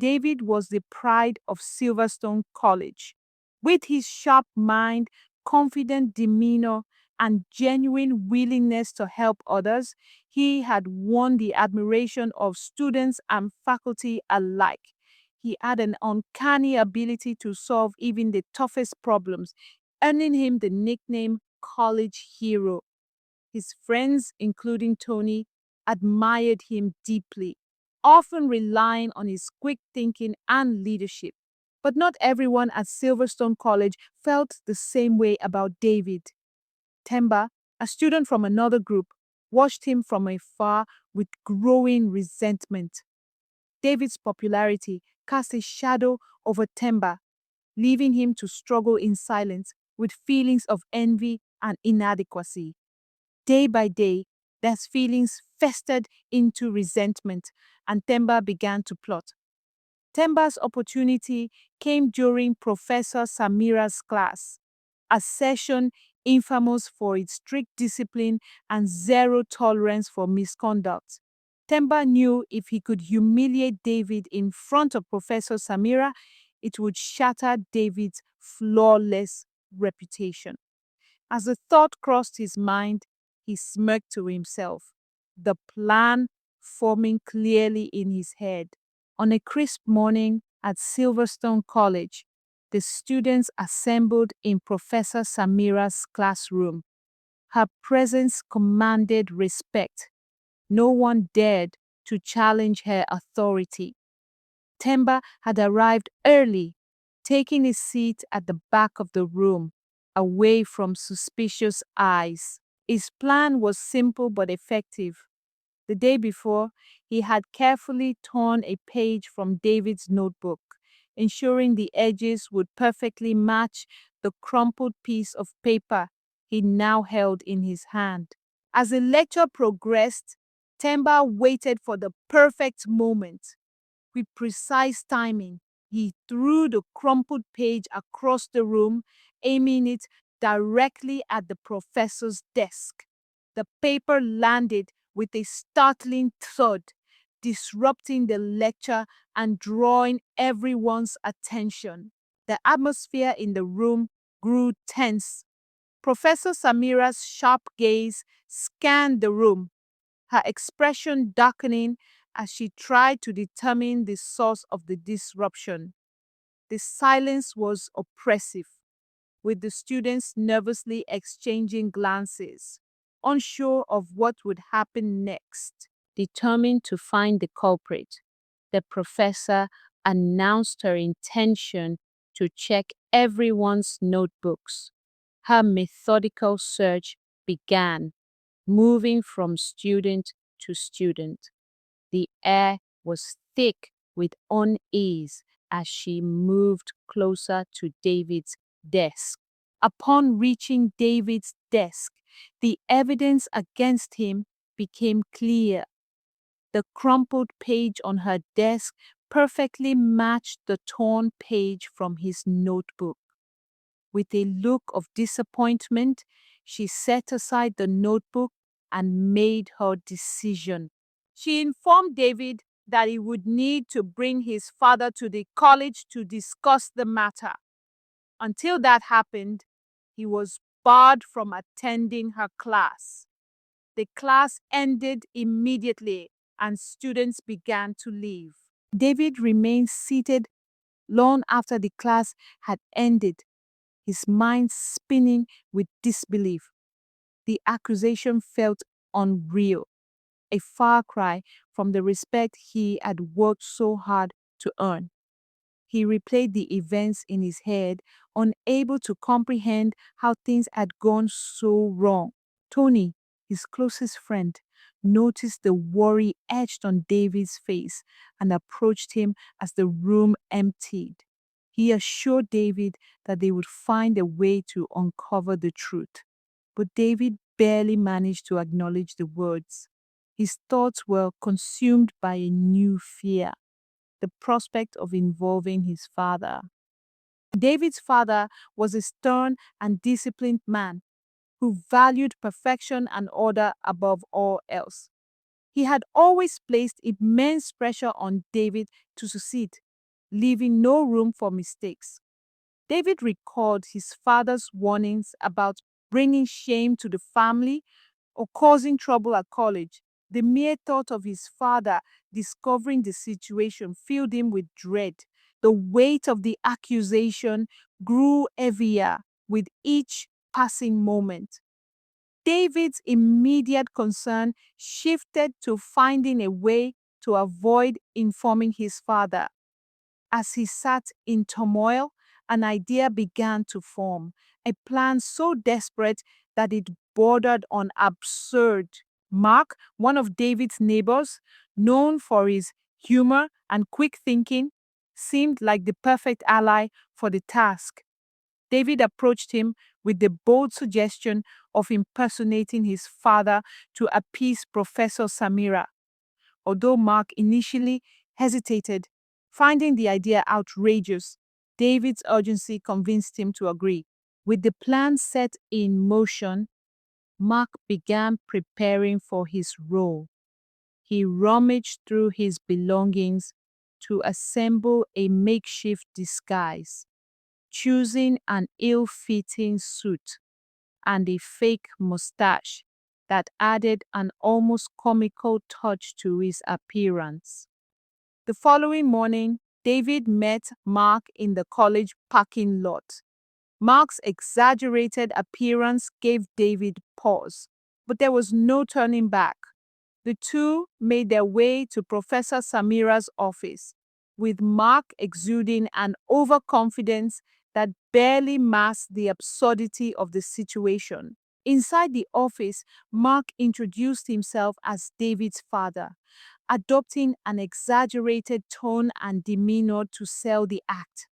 David was the pride of Silverstone College. With his sharp mind, confident demeanor, and genuine willingness to help others, he had won the admiration of students and faculty alike. He had an uncanny ability to solve even the toughest problems, earning him the nickname College Hero. His friends, including Tony, admired him deeply, often relying on his quick thinking and leadership. But not everyone at Silverstone College felt the same way about David. Temba, a student from another group, watched him from afar with growing resentment. David's popularity cast a shadow over Temba, leaving him to struggle in silence with feelings of envy and inadequacy. Day by day, those feelings festered into resentment, and Temba began to plot. Temba's opportunity came during Professor Samira's class, a session infamous for its strict discipline and zero tolerance for misconduct. Temba knew if he could humiliate David in front of Professor Samira, it would shatter David's flawless reputation. As the thought crossed his mind, he smirked to himself, the plan forming clearly in his head. On a crisp morning at Silverstone College, the students assembled in Professor Samira's classroom. Her presence commanded respect. No one dared to challenge her authority. Temba had arrived early, taking his seat at the back of the room, away from suspicious eyes. His plan was simple but effective. The day before, he had carefully torn a page from David's notebook, ensuring the edges would perfectly match the crumpled piece of paper he now held in his hand. As the lecture progressed, Temba waited for the perfect moment. With precise timing, he threw the crumpled page across the room, aiming it directly at the professor's desk. The paper landed with a startling thud, disrupting the lecture and drawing everyone's attention. The atmosphere in the room grew tense. Professor Samira's sharp gaze scanned the room, her expression darkening as she tried to determine the source of the disruption. The silence was oppressive, with the students nervously exchanging glances, unsure of what would happen next. Determined to find the culprit, the professor announced her intention to check everyone's notebooks. Her methodical search began, moving from student to student. The air was thick with unease as she moved closer to David's desk. Upon reaching David's desk, the evidence against him became clear. The crumpled page on her desk perfectly matched the torn page from his notebook. With a look of disappointment, she set aside the notebook and made her decision. She informed David that he would need to bring his father to the college to discuss the matter. Until that happened, he was barred from attending her class. The class ended immediately and students began to leave. David remained seated long after the class had ended, his mind spinning with disbelief. The accusation felt unreal, a far cry from the respect he had worked so hard to earn. He replayed the events in his head, unable to comprehend how things had gone so wrong. Tony, his closest friend, noticed the worry etched on David's face and approached him as the room emptied. He assured David that they would find a way to uncover the truth. But David barely managed to acknowledge the words. His thoughts were consumed by a new fear, the prospect of involving his father. David's father was a stern and disciplined man who valued perfection and order above all else. He had always placed immense pressure on David to succeed. leaving no room for mistakes. David recalled his father's warnings about bringing shame to the family or causing trouble at college. The mere thought of his father discovering the situation filled him with dread. The weight of the accusation grew heavier with each passing moment. David's immediate concern shifted to finding a way to avoid informing his father. As he sat in turmoil, an idea began to form, a plan so desperate that it bordered on absurd. Mark, one of David's neighbors, known for his humor and quick thinking, seemed like the perfect ally for the task. David approached him with the bold suggestion of impersonating his father to appease Professor Samira. Although Mark initially hesitated, finding the idea outrageous, David's urgency convinced him to agree. With the plan set in motion, Mark began preparing for his role. He rummaged through his belongings to assemble a makeshift disguise, choosing an ill-fitting suit and a fake mustache that added an almost comical touch to his appearance. The following morning, David met Mark in the college parking lot. Mark's exaggerated appearance gave David pause, but there was no turning back. The two made their way to Professor Samira's office, with Mark exuding an overconfidence that barely masked the absurdity of the situation. Inside the office, Mark introduced himself as David's father, adopting an exaggerated tone and demeanor to sell the act.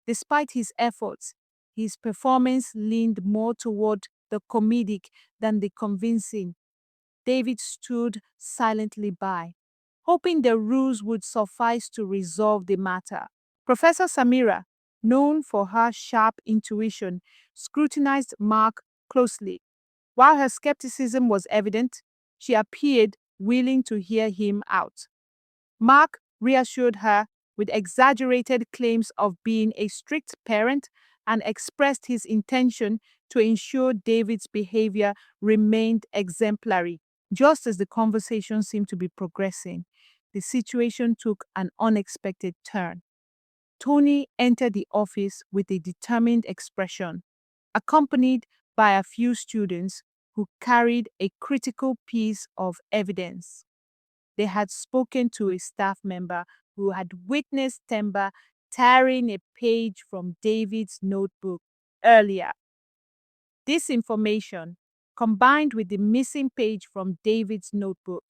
Despite his efforts, his performance leaned more toward the comedic than the convincing. David stood silently by, hoping the ruse would suffice to resolve the matter. Professor Samira, known for her sharp intuition, scrutinized Mark closely. While her skepticism was evident, she appeared willing to hear him out. Mark reassured her with exaggerated claims of being a strict parent and expressed his intention to ensure David's behavior remained exemplary. Just as the conversation seemed to be progressing, the situation took an unexpected turn. Tony entered the office with a determined expression, accompanied by a few students who carried a critical piece of evidence. They had spoken to a staff member who had witnessed Temba tearing a page from David's notebook earlier. This information, combined with the missing page from David's notebook,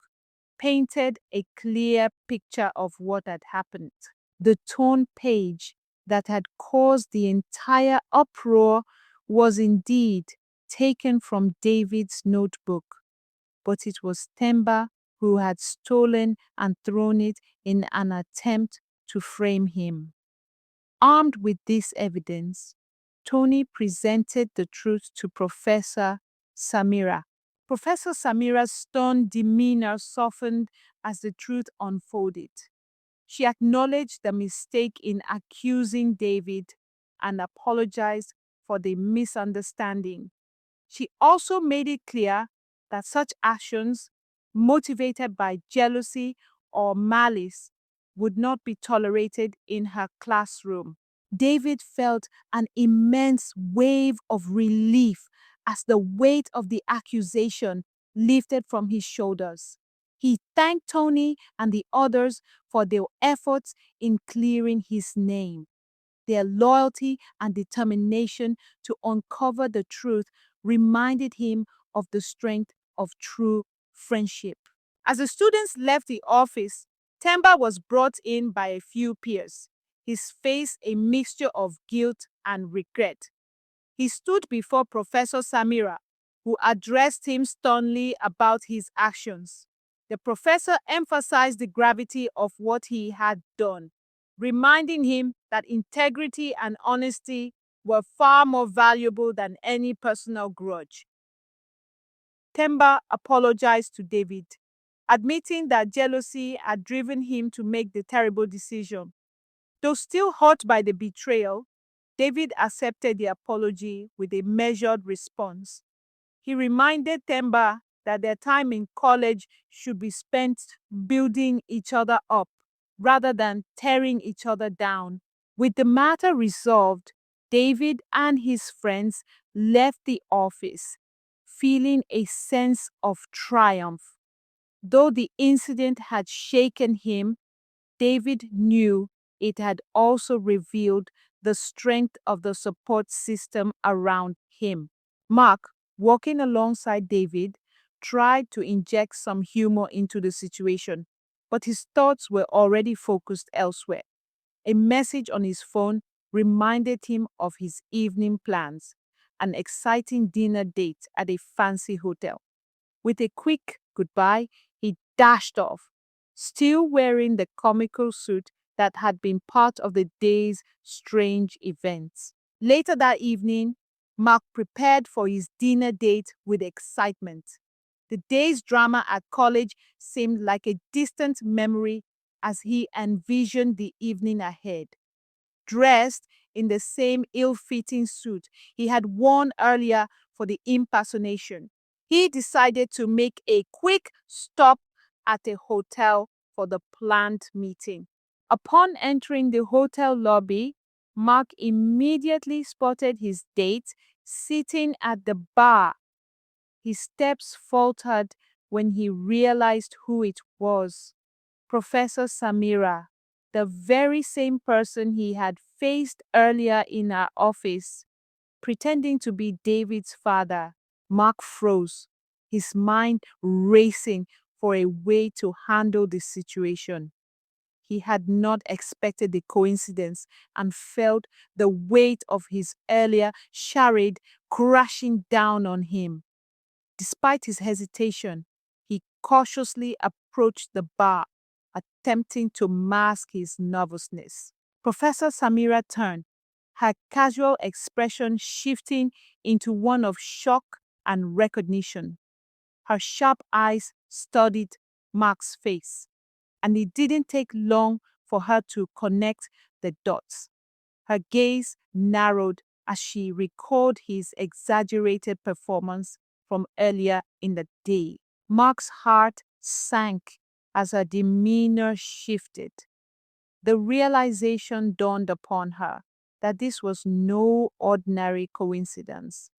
painted a clear picture of what had happened. The torn page that had caused the entire uproar was indeed taken from David's notebook, but it was Temba who had stolen and thrown it in an attempt to frame him. Armed with this evidence, Tony presented the truth to Professor Samira. Professor Samira's stern demeanor softened as the truth unfolded. She acknowledged the mistake in accusing David and apologized for the misunderstanding. She also made it clear that such actions, motivated by jealousy or malice, would not be tolerated in her classroom. David felt an immense wave of relief as the weight of the accusation lifted from his shoulders. He thanked Tony and the others for their efforts in clearing his name. Their loyalty and determination to uncover the truth reminded him of the strength of true friendship. As the students left the office, Temba was brought in by a few peers, his face a mixture of guilt and regret. He stood before Professor Samira, who addressed him sternly about his actions. The professor emphasized the gravity of what he had done, reminding him that integrity and honesty were far more valuable than any personal grudge. Temba apologized to David, admitting that jealousy had driven him to make the terrible decision. Though still hurt by the betrayal, David accepted the apology with a measured response. He reminded Temba that their time in college should be spent building each other up rather than tearing each other down. With the matter resolved, David and his friends left the office, feeling a sense of triumph. Though the incident had shaken him, David knew it had also revealed the strength of the support system around him. Mark, walking alongside David, tried to inject some humor into the situation, but his thoughts were already focused elsewhere. A message on his phone reminded him of his evening plans, an exciting dinner date at a fancy hotel. With a quick goodbye, he dashed off, still wearing the comical suit that had been part of the day's strange events. Later that evening, Mark prepared for his dinner date with excitement. The day's drama at college seemed like a distant memory as he envisioned the evening ahead. Dressed in the same ill fitting suit he had worn earlier for the impersonation, he decided to make a quick stop at a hotel for the planned meeting. Upon entering the hotel lobby, Mark immediately spotted his date sitting at the bar. His steps faltered when he realized who it was. Professor Samira, the very same person he had faced earlier in our office, pretending to be David's father. Mark froze, his mind racing for a way to handle the situation. He had not expected the coincidence and felt the weight of his earlier charade crashing down on him. Despite his hesitation, he cautiously approached the bar, attempting to mask his nervousness. Professor Samira turned, her casual expression shifting into one of shock and recognition. Her sharp eyes studied Mark's face, and it didn't take long for her to connect the dots. Her gaze narrowed as she recalled his exaggerated performance from earlier in the day. Mark's heart sank as her demeanor shifted. The realization dawned upon her that this was no ordinary coincidence.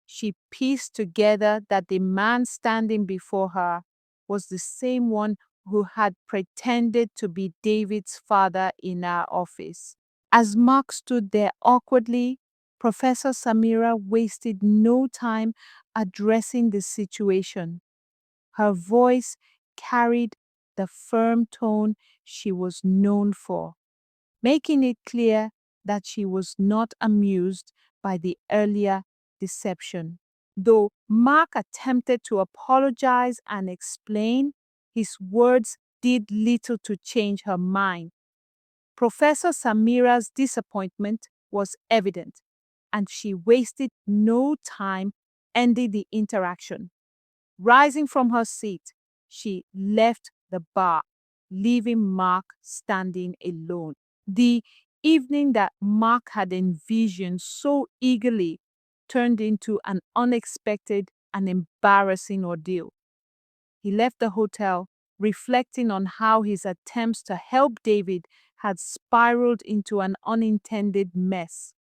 She pieced together that the man standing before her was the same one who had pretended to be David's father in our office. As Mark stood there awkwardly, Professor Samira wasted no time addressing the situation. Her voice carried the firm tone she was known for, making it clear that she was not amused by the earlier deception. Though Mark attempted to apologize and explain, his words did little to change her mind. Professor Samira's disappointment was evident, and she wasted no time ending the interaction. Rising from her seat, she left the bar, leaving Mark standing alone. The evening that Mark had envisioned so eagerly turned into an unexpected and embarrassing ordeal. He left the hotel, reflecting on how his attempts to help David had spiraled into an unintended mess.